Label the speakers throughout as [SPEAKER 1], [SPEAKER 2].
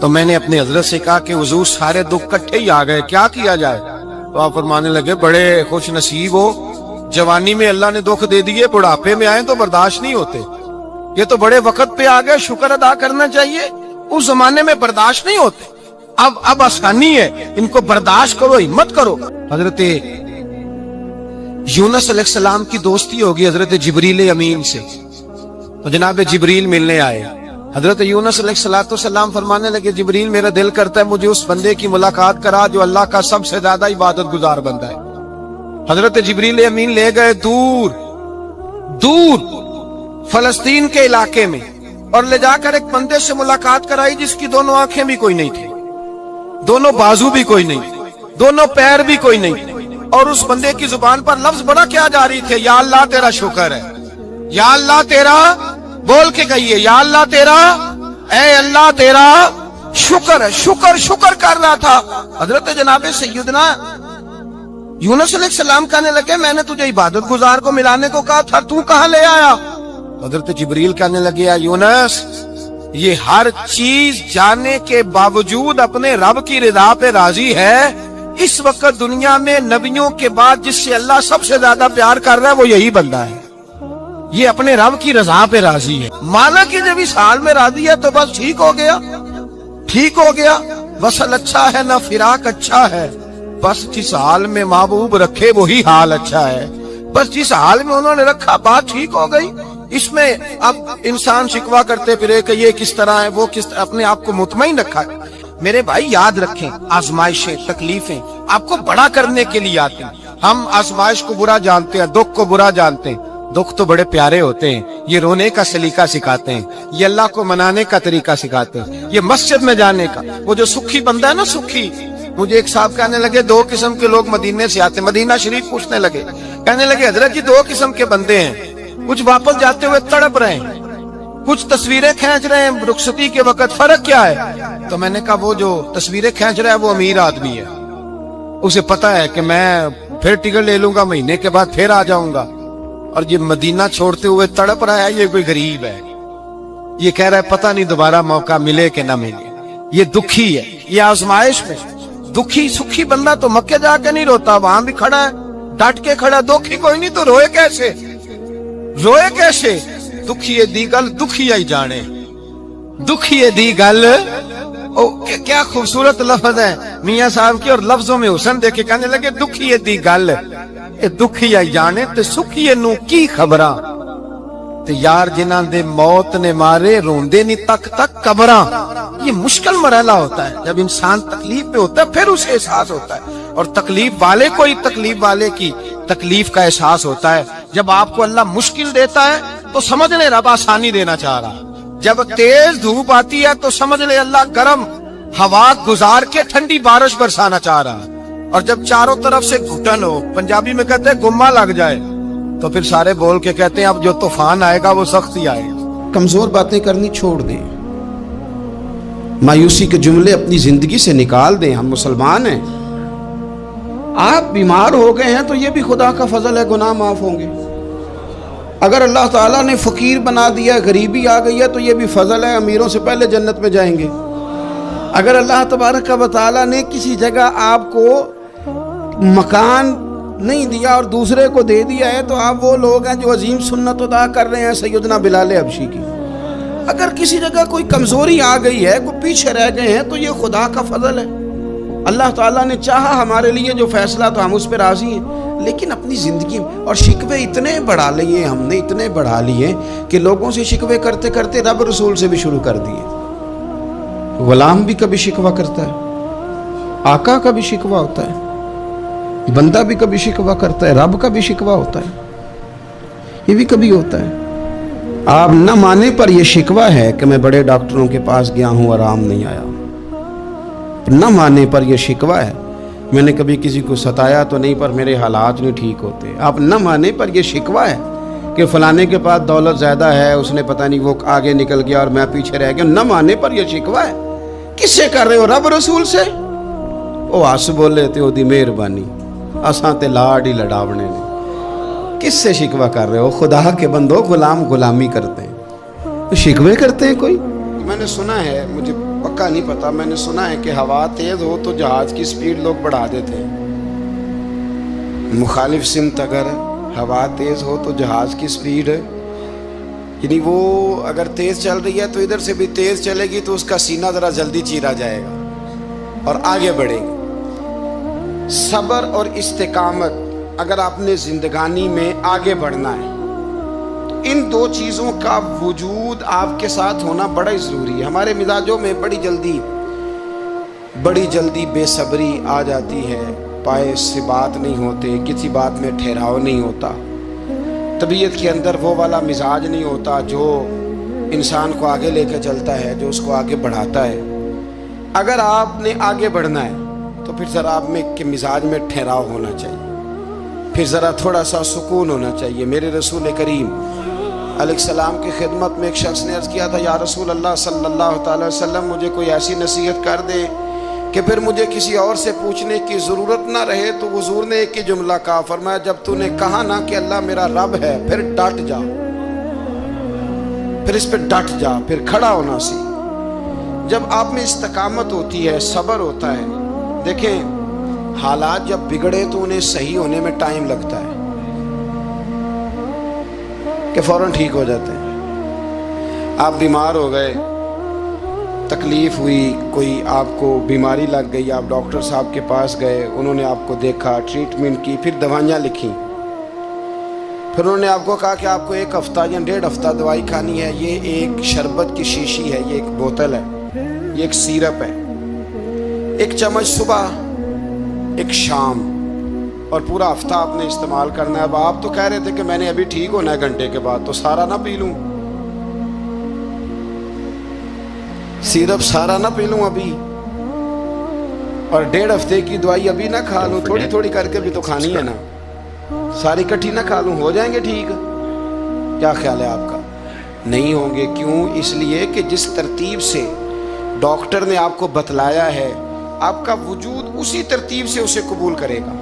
[SPEAKER 1] تو میں نے اپنے حضرت سے کہا کہ حضور سارے دکھ کٹھے ہی آ گئے، کیا کیا جائے؟ تو آپ فرمانے لگے بڑے خوش نصیب ہو، جوانی میں اللہ نے دکھ دے دیے، بڑھاپے میں آئے تو برداشت نہیں ہوتے، یہ تو بڑے وقت پہ آ گئے، شکر ادا کرنا چاہیے، اس زمانے میں برداشت نہیں ہوتے، اب آسانی ہے، ان کو برداشت کرو، ہمت کرو۔ حضرت یونس علیہ السلام کی دوستی ہوگی حضرت جبریل امین سے، تو جناب جبریل ملنے آئے، حضرت یونس علیہ السلام فرمانے لگے جبریل میرا دل کرتا ہے مجھے اس بندے کی ملاقات کرا جو اللہ کا سب سے زیادہ عبادت گزار بندہ ہے۔ حضرت جبریل امین لے گئے دور دور فلسطین کے علاقے میں، اور لے جا کر ایک بندے سے ملاقات کرائی جس کی دونوں آنکھیں بھی کوئی نہیں تھی، دونوں بازو بھی کوئی نہیں، دونوں پیر بھی کوئی نہیں، اور اس بندے کی زبان پر لفظ بڑا کیا جاری تھے، یا اللہ تیرا شکر ہے، یا اللہ تیرا، بول کے کہیے یا اللہ تیرا، اے اللہ تیرا شکر ہے، شکر شکر کر رہا تھا۔ حضرت جناب سیدنا یونس علیہ السلام کہنے لگے میں نے تجھے عبادت گزار کو ملانے کو کہا تھا، تو کہاں لے آیا؟ حضرت جبریل کہنے لگے یا یونس، یہ ہر چیز جانے کے باوجود اپنے رب کی رضا پہ راضی ہے، اس وقت دنیا میں نبیوں کے بعد جس سے اللہ سب سے زیادہ پیار کر رہا ہے وہ یہی بندہ ہے، یہ اپنے رب کی رضا پہ راضی ہے، مانا کہ جب اس حال میں راضی ہے تو بس ٹھیک ہو گیا، ٹھیک ہو گیا، وصل اچھا ہے نہ فراق اچھا ہے، بس جس حال میں محبوب رکھے وہی حال اچھا ہے، بس جس حال میں انہوں نے رکھا بات ٹھیک ہو گئی۔ اس میں اب انسان شکوا کرتے پھرے کہ یہ کس طرح ہے وہ کس طرح، اپنے آپ کو مطمئن رکھا ہے۔ میرے بھائی یاد رکھیں آزمائشیں تکلیفیں آپ کو بڑا کرنے کے لیے آتے ہیں، ہم آزمائش کو برا جانتے ہیں، دکھ کو برا جانتے ہیں، دکھ تو بڑے پیارے ہوتے ہیں، یہ رونے کا سلیقہ سکھاتے ہیں، یہ اللہ کو منانے کا طریقہ سکھاتے ہیں، یہ مسجد میں جانے کا، وہ جو سکھی بندہ ہے نا سکھی، مجھے ایک صاحب کہنے لگے دو قسم کے لوگ مدینے سے آتے ہیں، مدینہ شریف پوچھنے لگے، کہنے لگے حضرت جی دو قسم کے بندے ہیں، کچھ واپس جاتے ہوئے تڑپ رہے ہیں، کچھ تصویریں کھینچ رہے ہیں رخصتی کے وقت، فرق کیا ہے؟ تو میں نے کہا وہ جو تصویریں کھینچ رہا ہے وہ امیر آدمی ہے، اسے پتا ہے کہ میں پھر ٹکٹ لے لوں گا مہینے کے بعد پھر آ جاؤں گا، اور یہ مدینہ چھوڑتے ہوئے تڑپ رہا ہے یہ کوئی غریب ہے، یہ کہہ رہا ہے پتہ نہیں دوبارہ موقع ملے کہ نہ ملے، یہ دکھی ہے، یہ آزمائش میں دکھی سکھی بندہ تو مکے جا کے نہیں روتا، وہاں بھی کھڑا ہے ڈٹ کے کھڑا، دکھی کوئی نہیں تو روئے کیسے، روئے کیسے؟ دکھیے دی گل دکھیا ہی جانے، دکھیے دی گل، کیا خوبصورت لفظ ہے میاں صاحب کی، اور لفظوں میں حسن دیکھے کہنے لگے دکھیے دی گل اے دکھیا ہی جانے تے سکھیے نو کی خبراں، تے یار جنہاں دے موت نے مارے روندے نہیں تک تک قبراں۔ یہ مشکل مرحلہ ہوتا ہے، جب انسان تکلیف میں ہوتا ہے پھر اسے احساس ہوتا ہے، اور تکلیف والے کو ہی تکلیف والے کی تکلیف کا احساس ہوتا ہے۔ جب آپ کو اللہ مشکل دیتا ہے تو سمجھ لے رب آسانی دینا چاہ رہا، جب تیز دھوپ آتی ہے تو سمجھ لے اللہ گرم ہوا گزار کے ٹھنڈی بارش برسانا چاہ رہا، اور جب چاروں طرف سے گھٹن ہو، پنجابی میں کہتے ہیں گما لگ جائے، تو پھر سارے بول کے کہتے ہیں اب جو طوفان آئے گا وہ سخت ہی آئے گا۔
[SPEAKER 2] کمزور باتیں کرنی چھوڑ دیں، مایوسی کے جملے اپنی زندگی سے نکال دیں، ہم مسلمان ہیں، آپ بیمار ہو گئے ہیں تو یہ بھی خدا کا فضل ہے، گناہ معاف ہوں گے۔ اگر اللہ تعالیٰ نے فقیر بنا دیا، غریبی آ گئی ہے تو یہ بھی فضل ہے، امیروں سے پہلے جنت میں جائیں گے۔ اگر اللہ تبارک و تعالیٰ نے کسی جگہ آپ کو مکان نہیں دیا اور دوسرے کو دے دیا ہے تو آپ وہ لوگ ہیں جو عظیم سنت ادا کر رہے ہیں سیدنا بلال حبشی کی۔ اگر کسی جگہ کوئی کمزوری آ گئی ہے، کوئی پیچھے رہ گئے ہیں تو یہ خدا کا فضل ہے، اللہ تعالیٰ نے چاہا ہمارے لیے جو فیصلہ تو ہم اس پہ راضی ہیں، لیکن اپنی زندگی اور شکوے اتنے بڑھا لیے، ہم نے اتنے بڑھا لیے کہ لوگوں سے شکوے کرتے کرتے رب رسول سے بھی شروع کر دیے۔ غلام بھی کبھی شکوہ کرتا ہے، آقا کا بھی شکوہ ہوتا ہے، بندہ بھی کبھی شکوہ کرتا ہے، رب کا بھی شکوہ ہوتا ہے، یہ بھی کبھی ہوتا ہے۔ آپ نہ مانے پر یہ شکوہ ہے کہ میں بڑے ڈاکٹروں کے پاس گیا ہوں آرام نہیں آیا، نہ مانے پر یہ شکوہ ہے میں نے کبھی کسی کو ستایا تو نہیں پر میرے حالات نہیں ٹھیک ہوتے، آپ نہ مانے پر یہ شکوہ ہے کہ فلانے کے پاس دولت زیادہ ہے، اس نے پتہ نہیں وہ آگے نکل گیا اور میں پیچھے رہ گیا، نہ مانے پر یہ شکوہ ہے۔ کس سے کر رہے ہو؟ رب رسول سے؟ وہ آس بولے تے دی مہربانی اساں تے لاڈ ہی لڑاونے نے، کس سے شکوہ کر رہے ہو؟ خدا کے بندو، غلام غلامی کرتے ہیں، شکوے کرتے ہیں کوئی؟ میں نے سنا ہے، مجھے پکا نہیں پتا، میں نے سنا ہے کہ ہوا تیز ہو تو جہاز کی سپیڈ لوگ بڑھا دیتے ہیں، مخالف سمت اگر ہوا تیز ہو تو جہاز کی سپیڈ، یعنی وہ اگر تیز چل رہی ہے تو ادھر سے بھی تیز چلے گی تو اس کا سینہ ذرا جلدی چیرا جائے گا اور آگے بڑھے گی۔ صبر اور استقامت، اگر آپ نے زندگانی میں آگے بڑھنا ہے تو ان دو چیزوں کا وجود آپ کے ساتھ ہونا بڑا ہی ضروری ہے۔ ہمارے مزاجوں میں بڑی جلدی بے صبری آ جاتی ہے، پائے سے بات نہیں ہوتے، کسی بات میں ٹھہراؤ نہیں ہوتا، طبیعت کے اندر وہ والا مزاج نہیں ہوتا جو انسان کو آگے لے کے چلتا ہے، جو اس کو آگے بڑھاتا ہے۔ اگر آپ نے آگے بڑھنا ہے تو پھر ذرا آپ میں کے مزاج میں ٹھہراؤ ہونا چاہیے، پھر ذرا تھوڑا سا سکون ہونا چاہیے۔ میرے رسول کریم علیہ السلام کی خدمت میں ایک شخص نے عرض کیا تھا، یا رسول اللہ صلی اللہ تعالی وسلم، مجھے کوئی ایسی نصیحت کر دے کہ پھر مجھے کسی اور سے پوچھنے کی ضرورت نہ رہے۔ تو حضور نے ایک ہی جملہ کہا، فرمایا جب تو نے کہا نا کہ اللہ میرا رب ہے، پھر ڈٹ جا، پھر اس پہ ڈٹ جا، پھر کھڑا ہونا سی۔ جب آپ میں استقامت ہوتی ہے، صبر ہوتا ہے، دیکھیں حالات جب بگڑے تو انہیں صحیح ہونے میں ٹائم لگتا ہے کہ فوراً ٹھیک ہو جاتے ہیں۔ آپ بیمار ہو گئے، تکلیف ہوئی، کوئی آپ کو بیماری لگ گئی، آپ ڈاکٹر صاحب کے پاس گئے، انہوں نے آپ کو دیکھا، ٹریٹمنٹ کی، پھر دوائیاں لکھیں، پھر انہوں نے آپ کو کہا کہ آپ کو 1 ہفتہ یا 1.5 ہفتہ دوائی کھانی ہے، یہ ایک شربت کی شیشی ہے، یہ ایک بوتل ہے، یہ ایک سیرپ ہے، 1 چمچ صبح 1 شام، اور پورا ہفتہ آپ نے استعمال کرنا ہے۔ اب آپ تو کہہ رہے تھے کہ میں نے ابھی ٹھیک ہونا ہے گھنٹے کے بعد، تو سارا نہ پی لوں، سیرپ سارا نہ پی لوں ابھی، اور 1.5 ہفتے کی دوائی ابھی نہ کھا لوں، تھوڑی تھوڑی کر کے بھی تو کھانی ہے نا، ساری کٹھی نہ کھا لوں، ہو جائیں گے ٹھیک؟ کیا خیال ہے آپ کا؟ نہیں ہوں گے۔ کیوں؟ اس لیے کہ جس ترتیب سے ڈاکٹر نے آپ کو بتلایا ہے، آپ کا وجود اسی ترتیب سے اسے قبول کرے گا،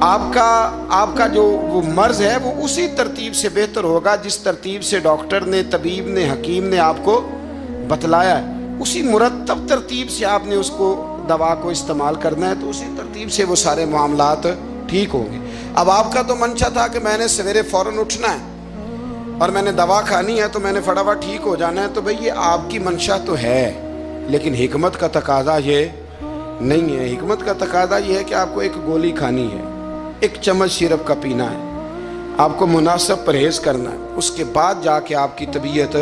[SPEAKER 2] آپ کا جو وہ مرض ہے وہ اسی ترتیب سے بہتر ہوگا جس ترتیب سے ڈاکٹر نے، طبیب نے، حکیم نے آپ کو بتلایا ہے، اسی مرتب ترتیب سے آپ نے اس کو دوا کو استعمال کرنا ہے، تو اسی ترتیب سے وہ سارے معاملات ٹھیک ہوں گے۔ اب آپ کا تو منشا تھا کہ میں نے سویرے فوراً اٹھنا ہے اور میں نے دوا کھانی ہے تو میں نے فٹافٹ ٹھیک ہو جانا ہے، تو بھئی یہ آپ کی منشا تو ہے، لیکن حکمت کا تقاضا یہ نہیں ہے۔ حکمت کا تقاضا یہ ہے کہ آپ کو 1 گولی کھانی ہے، 1 چمچ سیرپ کا پینا ہے، آپ کو مناسب پرہیز کرنا ہے، اس کے بعد جا کے آپ کی طبیعت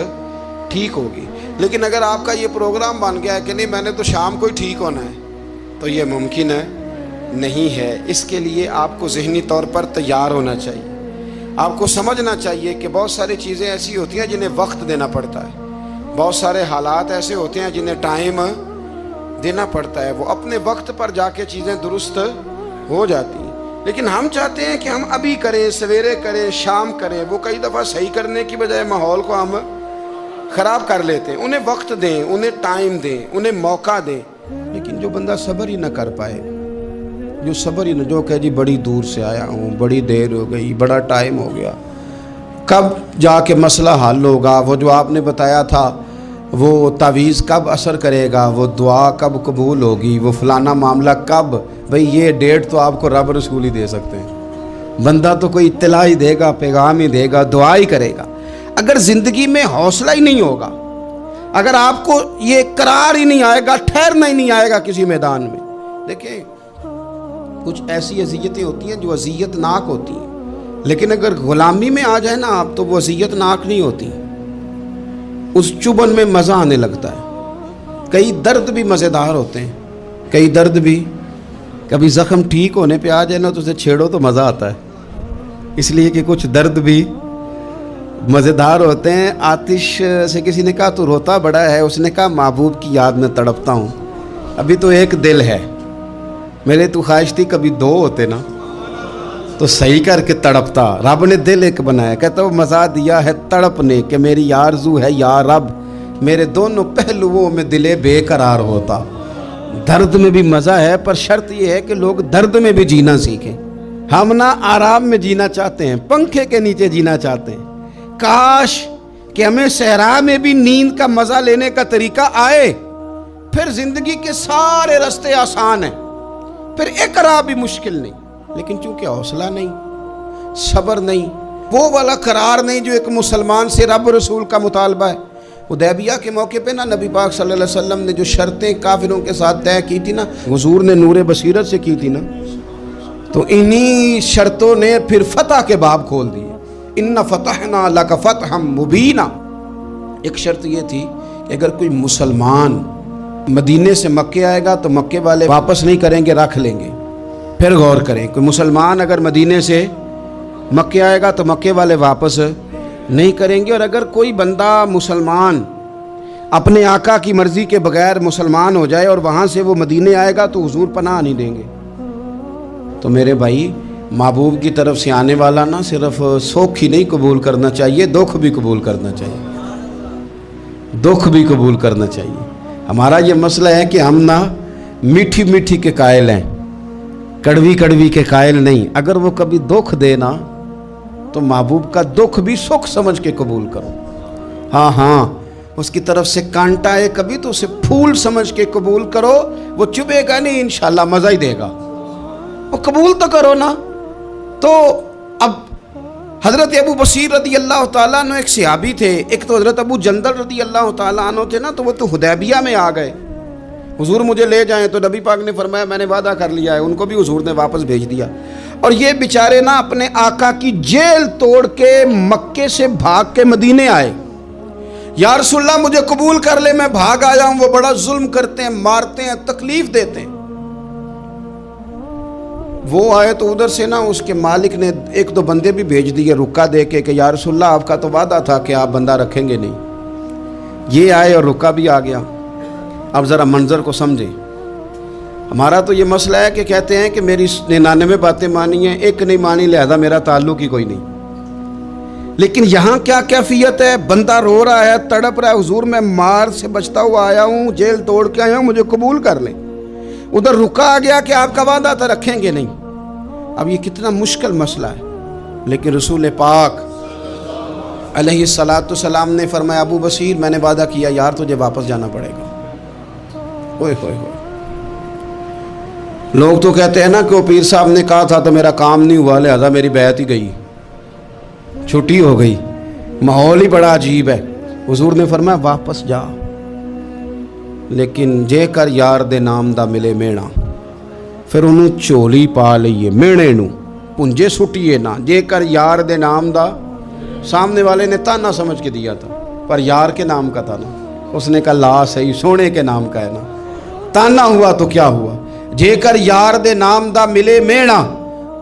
[SPEAKER 2] ٹھیک ہوگی۔ لیکن اگر آپ کا یہ پروگرام بن گیا ہے کہ نہیں میں نے تو شام کو ہی ٹھیک ہونا ہے، تو یہ ممکن ہے نہیں ہے۔ اس کے لیے آپ کو ذہنی طور پر تیار ہونا چاہیے، آپ کو سمجھنا چاہیے کہ بہت ساری چیزیں ایسی ہوتی ہیں جنہیں وقت دینا پڑتا ہے، بہت سارے حالات ایسے ہوتے ہیں جنہیں ٹائم دینا پڑتا ہے، وہ اپنے وقت پر جا کے چیزیں درست ہو جاتی ہیں۔ لیکن ہم چاہتے ہیں کہ ہم ابھی کریں، سویرے کریں، شام کریں، وہ کئی دفعہ صحیح کرنے کی بجائے ماحول کو ہم خراب کر لیتے ہیں۔ انہیں وقت دیں، انہیں ٹائم دیں، انہیں موقع دیں۔ لیکن جو بندہ صبر ہی نہ کر پائے، جو صبر ہی نہ، جو کہ جی بڑی دور سے آیا ہوں، بڑی دیر ہو گئی، بڑا ٹائم ہو گیا، کب جا کے مسئلہ حل ہوگا؟ وہ جو آپ نے بتایا تھا وہ تعویذ کب اثر کرے گا؟ وہ دعا کب قبول ہوگی؟ وہ فلانا معاملہ کب؟ بھئی یہ ڈیٹ تو آپ کو رب رسول ہی دے سکتے ہیں، بندہ تو کوئی اطلاع ہی دے گا، پیغام ہی دے گا، دعا ہی کرے گا۔ اگر زندگی میں حوصلہ ہی نہیں ہوگا، اگر آپ کو یہ قرار ہی نہیں آئے گا، ٹھہرنا ہی نہیں آئے گا کسی میدان میں، دیکھیں کچھ ایسی اذیتیں ہوتی ہیں جو اذیت ناک ہوتی ہیں، لیکن اگر غلامی میں آ جائے نا آپ تو وہ اذیت ناک نہیں ہوتی، اس چبن میں مزہ آنے لگتا ہے۔ کئی درد بھی مزیدار ہوتے ہیں، کئی درد بھی، کبھی زخم ٹھیک ہونے پہ آ جائے نا تو اسے چھیڑو تو مزہ آتا ہے، اس لیے کہ کچھ درد بھی مزیدار ہوتے ہیں۔ آتش سے کسی نے کہا تو روتا بڑا ہے، اس نے کہا محبوب کی یاد میں تڑپتا ہوں، ابھی تو 1 دل ہے، میرے تو خواہش تھی کبھی 2 ہوتے نا تو صحیح کر کے تڑپتا۔ رب نے دل 1 بنایا، کہتا وہ مزہ دیا ہے تڑپ نے کہ میری آرزو ہے یا رب میرے دونوں پہلوؤں میں دل بے قرار ہوتا۔ درد میں بھی مزہ ہے، پر شرط یہ ہے کہ لوگ درد میں بھی جینا سیکھیں۔ ہم نہ آرام میں جینا چاہتے ہیں، پنکھے کے نیچے جینا چاہتے ہیں۔ کاش کہ ہمیں صحرا میں بھی نیند کا مزہ لینے کا طریقہ آئے، پھر زندگی کے سارے راستے آسان ہیں، پھر اقرا بھی مشکل نہیں، لیکن چونکہ حوصلہ نہیں، صبر نہیں، وہ والا قرار نہیں جو ایک مسلمان سے رب رسول کا مطالبہ ہے۔ حدیبیہ کے موقع پہ نا نبی پاک صلی اللہ علیہ وسلم نے جو شرطیں کافروں کے ساتھ طے کی تھی نا، حضور نے نور بصیرت سے کی تھی نا، تو انہی شرطوں نے پھر فتح کے باب کھول دیے۔ ان فتحنا لک فتحا مبینا۔ ایک شرط یہ تھی کہ اگر کوئی مسلمان مدینے سے مکے آئے گا تو مکے والے واپس نہیں کریں گے، رکھ لیں گے۔ پھر غور کریں، کوئی مسلمان اگر مدینے سے مکے آئے گا تو مکے والے واپس نہیں کریں گے، اور اگر کوئی بندہ مسلمان اپنے آقا کی مرضی کے بغیر مسلمان ہو جائے اور وہاں سے وہ مدینے آئے گا تو حضور پناہ نہیں دیں گے۔ تو میرے بھائی، محبوب کی طرف سے آنے والا نہ صرف سوکھ ہی نہیں قبول کرنا چاہیے، دکھ بھی قبول کرنا چاہیے، دکھ بھی قبول کرنا چاہیے۔ ہمارا یہ مسئلہ ہے کہ ہم نہ میٹھی میٹھی کے قائل ہیں، کڑوی کڑوی کے قائل نہیں۔ اگر وہ کبھی دکھ دے نا تو محبوب کا دکھ بھی سکھ سمجھ کے قبول کرو۔ ہاں اس کی طرف سے کانٹا ہے کبھی تو اسے پھول سمجھ کے قبول کرو، وہ چبھے گا نہیں، انشاءاللہ مزہ ہی دے گا، وہ قبول تو کرو نا۔ تو اب حضرت ابو بصیر رضی اللہ تعالیٰ عنہ ایک صحابی تھے، ایک تو حضرت ابو جندل رضی اللہ تعالیٰ عنہ تھے نا، تو وہ تو حدیبیہ میں آ گئے، حضور مجھے لے جائیں، تو نبی پاک نے فرمایا میں نے وعدہ کر لیا ہے، ان کو بھی حضور نے واپس بھیج دیا۔ اور یہ بیچارے نا اپنے آقا کی جیل توڑ کے مکے سے بھاگ کے مدینے آئے، یا رسول اللہ مجھے قبول کر لے، میں بھاگ آیا ہوں، وہ بڑا ظلم کرتے ہیں، مارتے ہیں، تکلیف دیتے ہیں۔ وہ آئے تو ادھر سے نا اس کے مالک نے ایک دو بندے بھی بھیج دیے رکا دے کے کہ یا رسول اللہ آپ کا تو وعدہ تھا کہ آپ بندہ رکھیں گے نہیں۔ یہ آئے اور رکا بھی آ گیا۔ اب ذرا منظر کو سمجھیں۔ ہمارا تو یہ مسئلہ ہے کہ کہتے ہیں کہ میری 99 باتیں مانی ہیں، ایک نہیں مانی، لہذا میرا تعلق ہی کوئی نہیں۔ لیکن یہاں کیا کیفیت ہے؟ بندہ رو رہا ہے، تڑپ رہا ہے، حضور میں مار سے بچتا ہوا آیا ہوں، جیل توڑ کے آیا ہوں، مجھے قبول کر لیں۔ ادھر رکا آ گیا کہ آپ کا وعدہ تھا رکھیں گے نہیں۔ اب یہ کتنا مشکل مسئلہ ہے، لیکن رسول پاک علیہ السلام نے فرمایا ابو بصیر میں نے وعدہ کیا یار تجھے واپس جانا پڑے گا۔ ہوئے ہوئے ہوئے، لوگ تو کہتے ہیں نا کہ وہ پیر صاحب نے کہا تھا تو میرا کام نہیں ہوا، لہذا میری بیعت ہی گئی، چھٹی ہو گئی، ماحول ہی بڑا عجیب ہے۔ حضور نے فرمایا واپس جا، لیکن جے کر یار دے نام دا ملے مینا، پھر انہوں چولی پا لئیے مینے نو پنجے سٹیے نا، جے کر یار دے نام دا، سامنے والے نے تانا سمجھ کے دیا تھا پر یار کے نام کا تھا نا، اس نے کہا لا صحیح سونے کے نام کا ہے نا، تانا ہوا تو کیا ہوا، جے کر یار دے نام دا ملے مینا،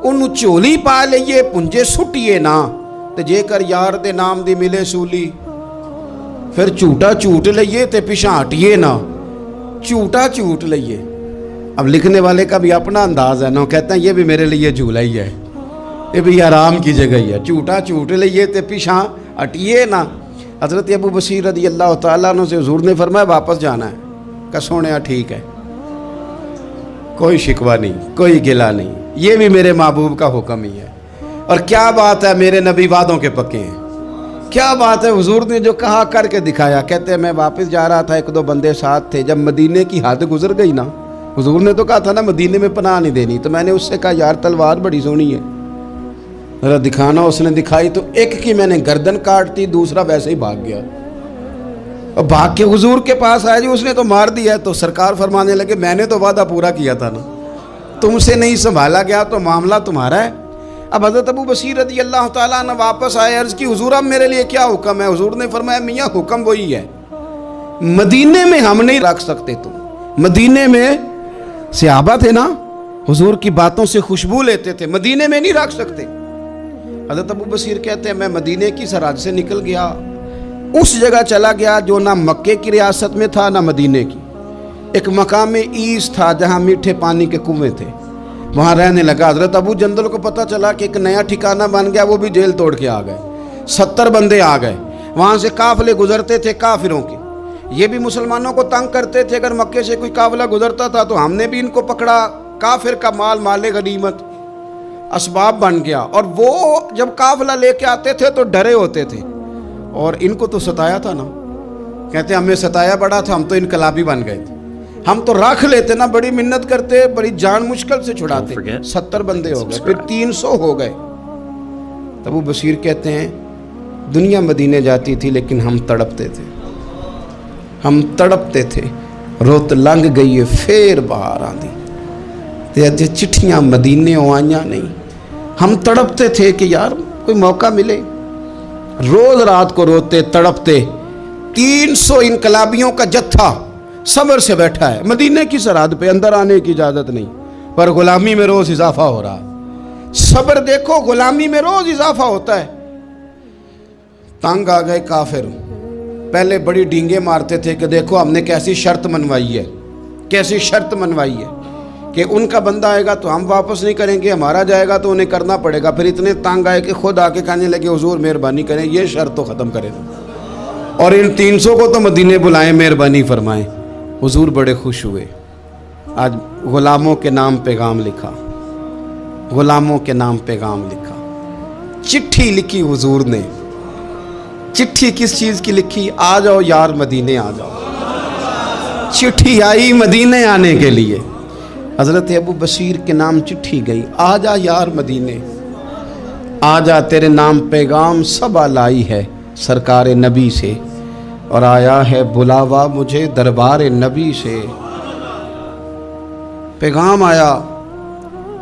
[SPEAKER 2] انہوں چولی پا لئیے پنجے سٹیے نا، تے جے کر یار دے نام دی ملے سولی، پھر جھوٹا جھوٹ لئیے تے پیچھے ہٹیے نا، جھوٹا جھوٹ لئیے۔ اب لکھنے والے کا بھی اپنا انداز ہے نا، کہتے ہیں یہ بھی میرے لیے جھولا ہی ہے، یہ بھی آرام کی جگہ ہی ہے، جھوٹا جھوٹ لئیے تے پیچھے ہٹیے نا۔ حضرت ابو بصیر رضی اللہ تعالیٰ عنہ سے حضور نے فرمایا واپس جانا ہے، کہ سونے ٹھیک ہے، کوئی شکوہ نہیں، کوئی گلہ نہیں، یہ بھی میرے محبوب کا حکم ہی ہے۔ اور کیا بات ہے، میرے نبی وعدوں کے پکے ہیں، کیا بات ہے، حضور نے جو کہا کر کے دکھایا۔ کہتے ہیں میں واپس جا رہا تھا، ایک دو بندے ساتھ تھے، جب مدینے کی حد گزر گئی نا، حضور نے تو کہا تھا نا مدینے میں پناہ نہیں دینی، تو میں نے اس سے کہا یار تلوار بڑی سونی ہے، ذرا دکھانا۔ اس نے دکھائی تو ایک کی میں نے گردن کاٹ دی، دوسرا ویسے ہی بھاگ گیا، اور بھاگ کے حضور کے پاس آیا جی اس نے تو مار دیا۔ تو سرکار فرمانے لگے میں نے تو وعدہ پورا کیا تھا نا، تم سے نہیں سنبھالا گیا تو معاملہ تمہارا ہے۔ اب حضرت ابو بصیر رضی اللہ تعالیٰ عنہ واپس آئے، عرض کی حضور اب میرے لیے کیا حکم ہے؟ حضور نے فرمایا میاں حکم وہی ہے، مدینے میں ہم نہیں رکھ سکتے، تم مدینے میں صحابہ تھے نا، حضور کی باتوں سے خوشبو لیتے تھے، مدینے میں نہیں رکھ سکتے۔ حضرت ابو بصیر کہتے ہیں میں مدینے کی سرحد سے نکل گیا، اس جگہ چلا گیا جو نہ مکے کی ریاست میں تھا نہ مدینے کی، ایک مقام ایس تھا جہاں میٹھے پانی کے کنویں تھے، وہاں رہنے لگا۔ حضرت ابو جندل کو پتہ چلا کہ ایک نیا ٹھکانہ بن گیا، وہ بھی جیل توڑ کے آ گئے، 70 بندے آ گئے، وہاں سے قافلے گزرتے تھے کافروں کے، یہ بھی مسلمانوں کو تنگ کرتے تھے، اگر مکے سے کوئی قافلہ گزرتا تھا تو ہم نے بھی ان کو پکڑا، کافر کا مال مال غنیمت اسباب بن گیا۔ اور وہ جب قافلہ لے کے آتے تھے تو ڈرے ہوتے تھے، اور ان کو تو ستایا تھا نا. کہتے ہیں ہمیں ستایا بڑا تھا, ہم تو انقلابی بن گئے تھے. ہم تو رکھ لیتے نا, بڑی منت کرتے, بڑی جان مشکل سے چھڑاتے. 70 بندے ہو گئے, پھر 300 ہو گئے. ابو بصیر کہتے ہیں دنیا مدینے جاتی تھی لیکن ہم تڑپتے تھے, ہم تڑپتے تھے. روت لنگ گئی ہے پھر باہر آندی تے اج چٹھیاں مدینے آئیاں نہیں. ہم تڑپتے تھے کہ یار کوئی موقع ملے. روز رات کو روتے تڑپتے. 300 انقلابیوں کا جتھا صبر سے بیٹھا ہے مدینے کی سرحد پہ, اندر آنے کی اجازت نہیں, پر غلامی میں روز اضافہ ہو رہا. صبر دیکھو, غلامی میں روز اضافہ ہوتا ہے. تنگ آ گئے کافر. پہلے بڑی ڈینگیں مارتے تھے کہ دیکھو ہم نے کیسی شرط منوائی ہے, کیسی شرط منوائی ہے کہ ان کا بندہ آئے گا تو ہم واپس نہیں کریں گے, ہمارا جائے گا تو انہیں کرنا پڑے گا. پھر اتنے تنگ آئے کہ خود آ کے کہنے لگے حضور مہربانی کریں یہ شرط تو ختم کریں, اور ان 300 کو تو مدینے بلائیں, مہربانی فرمائیں. حضور بڑے خوش ہوئے. آج غلاموں کے نام پیغام لکھا, غلاموں کے نام پیغام لکھا. چٹھی لکھی حضور نے. چٹھی کس چیز کی لکھی؟ آ جاؤ یار مدینے آ جاؤ. چٹھی آئی مدینے آنے کے لیے. حضرت ابو بصیر کے نام چٹھی گئی, آ جا یار مدینے, آ جا تیرے نام پیغام سب لائی ہے سرکار نبی سے, اور آیا ہے بلاوا مجھے دربار نبی سے. پیغام آیا.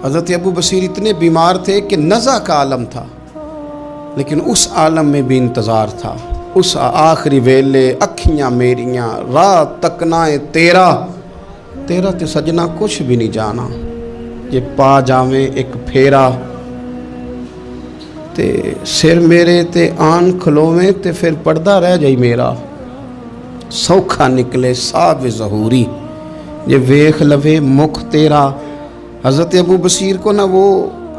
[SPEAKER 2] حضرت ابو بصیر اتنے بیمار تھے کہ نزع کا عالم تھا, لیکن اس عالم میں بھی انتظار تھا. اس آخری ویلے اکھیاں میریاں رات تکنائیں تیرا, تیرا تے سجنا کچھ بھی نہیں جانا. یہ پا جاویں ایک پھیرا تے سر میرے تے آن کھلوویں تے پھر پردہ رہ جائی میرا. سوکھا نکلے صاحب ظہوری یہ ویخ لوے مکھ تیرا. حضرت ابو بصیر کو نا وہ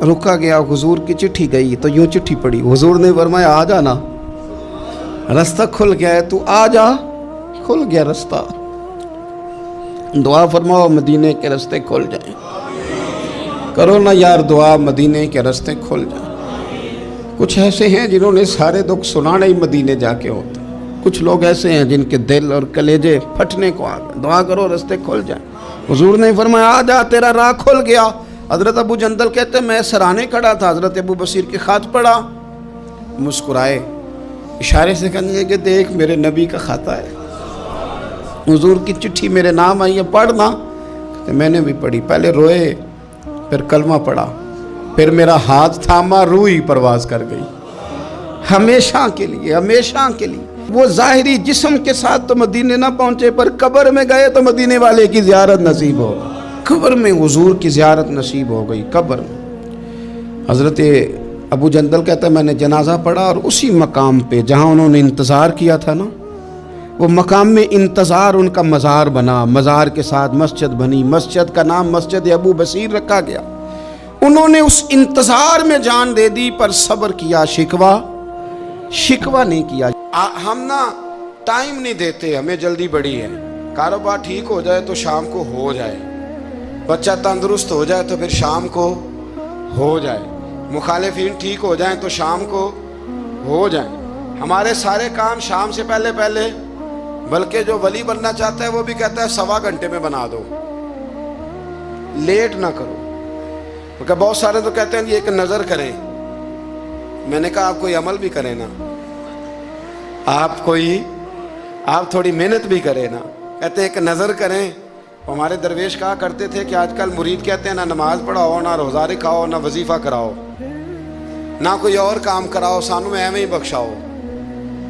[SPEAKER 2] رکا گیا, حضور کی چٹھی گئی تو یوں چٹھی پڑی. حضور نے فرمایا آ جانا, رستہ کھل گیا ہے, تو آ جا, کھل گیا رستہ. دعا فرماؤ مدینے کے رستے کھل جائیں. کرو نا یار دعا مدینے کے رستے کھل جائیں. کچھ ایسے ہیں جنہوں نے سارے دکھ سنانے ہی مدینے جا کے ہوتے. کچھ لوگ ایسے ہیں جن کے دل اور کلیجے پھٹنے کو آ گئے. دعا کرو رستے کھل جائیں. حضور نے فرمایا آ جا, تیرا راہ کھل گیا. حضرت ابو جندل کہتے ہیں میں سرانے کھڑا تھا, حضرت ابو بصیر کے خط پڑھا, مسکرائے, اشارے سے کہنے لگے کہ دیکھ میرے نبی کا خط ہے, حضور کی چٹھی میرے نام آئی ہے, پڑھنا. میں نے بھی پڑھی. پہلے روئے, پھر کلمہ پڑھا, پھر میرا ہاتھ تھاما, روح ہی پرواز کر گئی. ہمیشہ کے لیے, ہمیشہ کے لیے. وہ ظاہری جسم کے ساتھ تو مدینے نہ پہنچے, پر قبر میں گئے تو مدینے والے کی زیارت نصیب ہو. قبر میں حضور کی زیارت نصیب ہو گئی. قبر میں حضرت ابو جندل کہتا ہے میں نے جنازہ پڑھا, اور اسی مقام پہ جہاں انہوں نے انتظار کیا تھا نا, وہ مقام میں انتظار ان کا مزار بنا. مزار کے ساتھ مسجد بنی, مسجد کا نام مسجد ابو بصیر رکھا گیا. انہوں نے اس انتظار میں جان دے دی, پر صبر کیا, شکوہ نہیں کیا. ہم نا ٹائم نہیں دیتے, ہمیں جلدی بڑی ہے. کاروبار ٹھیک ہو جائے تو شام کو ہو جائے, بچہ تندرست ہو جائے تو پھر شام کو ہو جائے, مخالفین ٹھیک ہو جائیں تو شام کو ہو جائیں. ہمارے سارے کام شام سے پہلے پہلے, بلکہ جو ولی بننا چاہتا ہے وہ بھی کہتا ہے 1.25 گھنٹے میں بنا دو, لیٹ نہ کرو. کیونکہ بہت سارے تو کہتے ہیں یہ ایک نظر کریں. میں نے کہا آپ کوئی عمل بھی کریں نا, آپ تھوڑی محنت بھی کریں نا. کہتے ہیں ایک نظر کریں. ہمارے درویش کہا کرتے تھے کہ آج کل مرید کہتے ہیں نہ نماز پڑھاؤ, نہ روزہ رکھاؤ, نہ وظیفہ کراؤ, نہ کوئی اور کام کراؤ, سانو ایویں ہی بخشاؤ.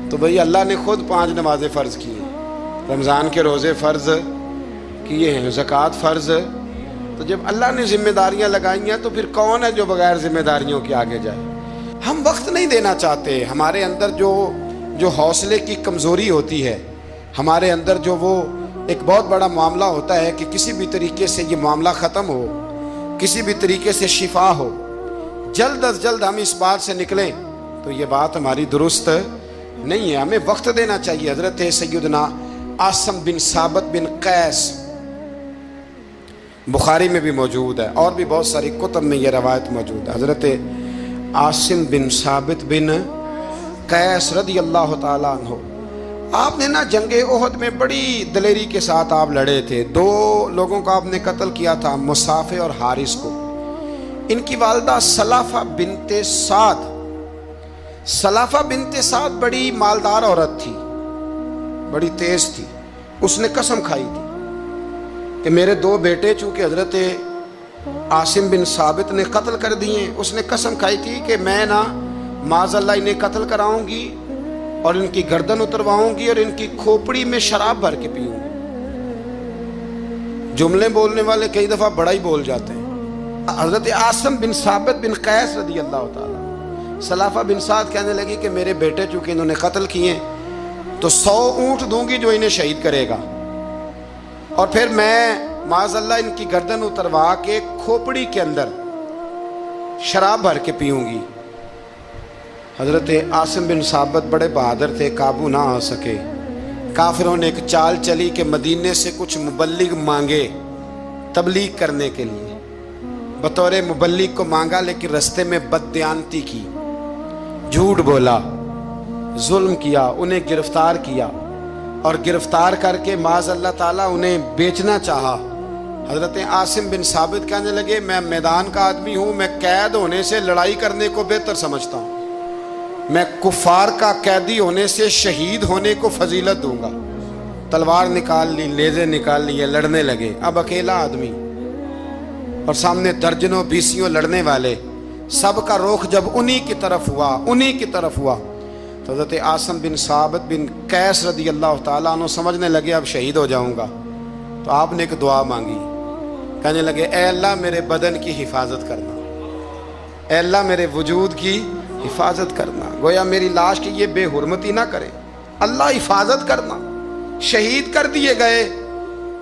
[SPEAKER 2] تو بھئی اللہ نے خود 5 نمازیں فرض کی ہیں, رمضان کے روزے فرض کیے ہیں, زکوٰۃ فرض. تو جب اللہ نے ذمہ داریاں لگائی ہیں تو پھر کون ہے جو بغیر ذمہ داریوں کے آگے جائے. ہم وقت نہیں دینا چاہتے. ہمارے اندر جو حوصلے کی کمزوری ہوتی ہے, ہمارے اندر جو وہ ایک بہت بڑا معاملہ ہوتا ہے کہ کسی بھی طریقے سے یہ معاملہ ختم ہو, کسی بھی طریقے سے شفا ہو, جلد از جلد ہم اس بات سے نکلیں, تو یہ بات ہماری درست نہیں ہے. ہمیں وقت دینا چاہیے. حضرت سیدنا عاصم بن ثابت بن قیس بخاری میں بھی موجود ہے, اور بھی بہت ساری کتب میں یہ روایت موجود ہے. حضرت عاصم بن ثابت بن قیس رضی اللہ تعالیٰ عنہ، آپ نے نا جنگ احد میں بڑی دلیری کے ساتھ آپ لڑے تھے. 2 لوگوں کو آپ نے قتل کیا تھا، مصافح اور حارث کو. ان کی والدہ سلافہ بنت سعد، سلافہ بنت سعد بڑی مالدار عورت تھی، بڑی تیز تھی. اس نے قسم کھائی تھی کہ میرے 2 بیٹے چونکہ حضرت عاصم بن ثابت نے قتل کر دیے، اس نے قسم کھائی تھی کہ میں نا معاذ اللہ انہیں قتل کراؤں گی اور ان کی گردن اترواؤں گی اور ان کی کھوپڑی میں شراب بھر کے پیوں گی. جملے بولنے والے کئی دفعہ بڑا ہی بول جاتے ہیں. حضرت عاصم بن ثابت بن قیس رضی اللہ تعالیٰ، سلافہ بن سعد کہنے لگی کہ میرے بیٹے چونکہ انہوں نے قتل کیے تو 100 اونٹ دوں گی جو انہیں شہید کرے گا، اور پھر میں معاذ اللہ ان کی گردن اتروا کے کھوپڑی کے اندر شراب بھر کے پیوں گی. حضرت عاصم بن ثابت بڑے بہادر تھے، قابو نہ آ سکے. کافروں نے ایک چال چلی کہ مدینے سے کچھ مبلغ مانگے تبلیغ کرنے کے لیے. بطور مبلغ کو مانگا، لیکن رستے میں بددیانتی کی، جھوٹ بولا، ظلم کیا، انہیں گرفتار کیا اور گرفتار کر کے معاذ اللہ تعالیٰ انہیں بیچنا چاہا. حضرت عاصم بن ثابت کہنے لگے میں میدان کا آدمی ہوں، میں قید ہونے سے لڑائی کرنے کو بہتر سمجھتا ہوں، میں کفار کا قیدی ہونے سے شہید ہونے کو فضیلت دوں گا. تلوار نکال لی، نیزے نکال لیے، لڑنے لگے. اب اکیلا آدمی اور سامنے درجنوں بیسیوں لڑنے والے، سب کا رخ جب انہی کی طرف ہوا تو حضرت عاصم بن ثابت بن قیس رضی اللہ تعالیٰ عنہ سمجھنے لگے اب شہید ہو جاؤں گا. تو آپ نے ایک دعا مانگی، کہنے لگے اے اللہ میرے بدن کی حفاظت کرنا، اے اللہ میرے وجود کی حفاظت کرنا، گویا میری لاش کی یہ بے حرمتی نہ کرے، اللہ حفاظت کرنا. شہید کر دیے گئے.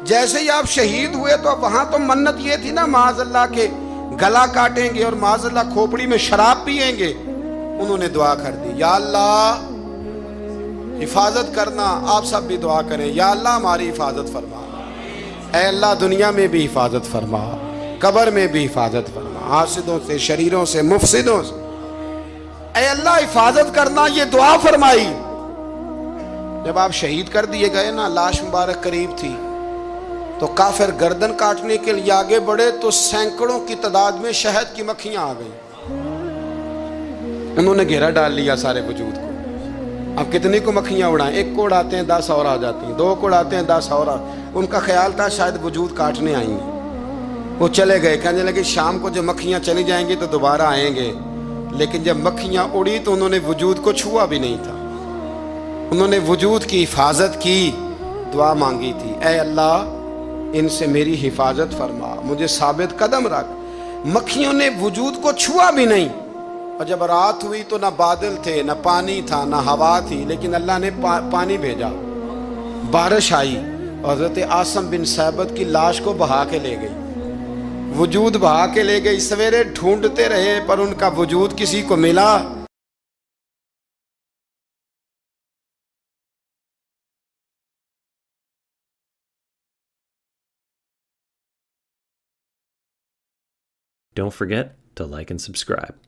[SPEAKER 2] جیسے ہی آپ شہید ہوئے تو اب وہاں تو منت یہ تھی نا معاذ اللہ کے گلا کاٹیں گے اور معاذ اللہ کھوپڑی میں شراب پیئیں گے. انہوں نے دعا کر دی یا اللہ حفاظت کرنا. آپ سب بھی دعا کریں یا اللہ ہماری حفاظت فرما، اے اللہ دنیا میں بھی حفاظت فرما، قبر میں بھی حفاظت فرما، حاسدوں سے، شریروں سے، مفسدوں سے اے اللہ حفاظت کرنا. یہ دعا فرمائی. جب آپ شہید کر دیے گئے نا، لاش مبارک قریب تھی تو کافر گردن کاٹنے کے لیے آگے بڑھے تو سینکڑوں کی تعداد میں شہد کی مکھیاں آ گئیں. انہوں نے گھیرا ڈال لیا سارے وجود کو. اب کتنی کو مکھیاں اڑائیں؟ 1 کو اڑاتے ہیں 10 اور آ جاتی ہیں، 2 کو اڑاتے ہیں 10 اور ان کا خیال تھا شاید وجود کاٹنے آئیں گے. وہ چلے گئے، کہنے لگے شام کو جب مکھیاں چلی جائیں گی تو دوبارہ آئیں گے. لیکن جب مکھیاں اڑی تو انہوں نے وجود کو چھوا بھی نہیں تھا. انہوں نے وجود کی حفاظت کی، دعا مانگی تھی اے اللہ ان سے میری حفاظت فرما، مجھے ثابت قدم رکھ. مکھیوں نے وجود کو چھوا بھی نہیں. اور جب رات ہوئی تو نہ بادل تھے، نہ پانی تھا، نہ ہوا تھی، لیکن اللہ نے پانی بھیجا، بارش آئی اور حضرت عاصم بن ثابت کی لاش کو بہا کے لے گئی، وجود بہا کے لے گئی. سویرے ڈھونڈتے رہے پر ان کا وجود کسی کو ملا.
[SPEAKER 3] Don't forget to like and subscribe.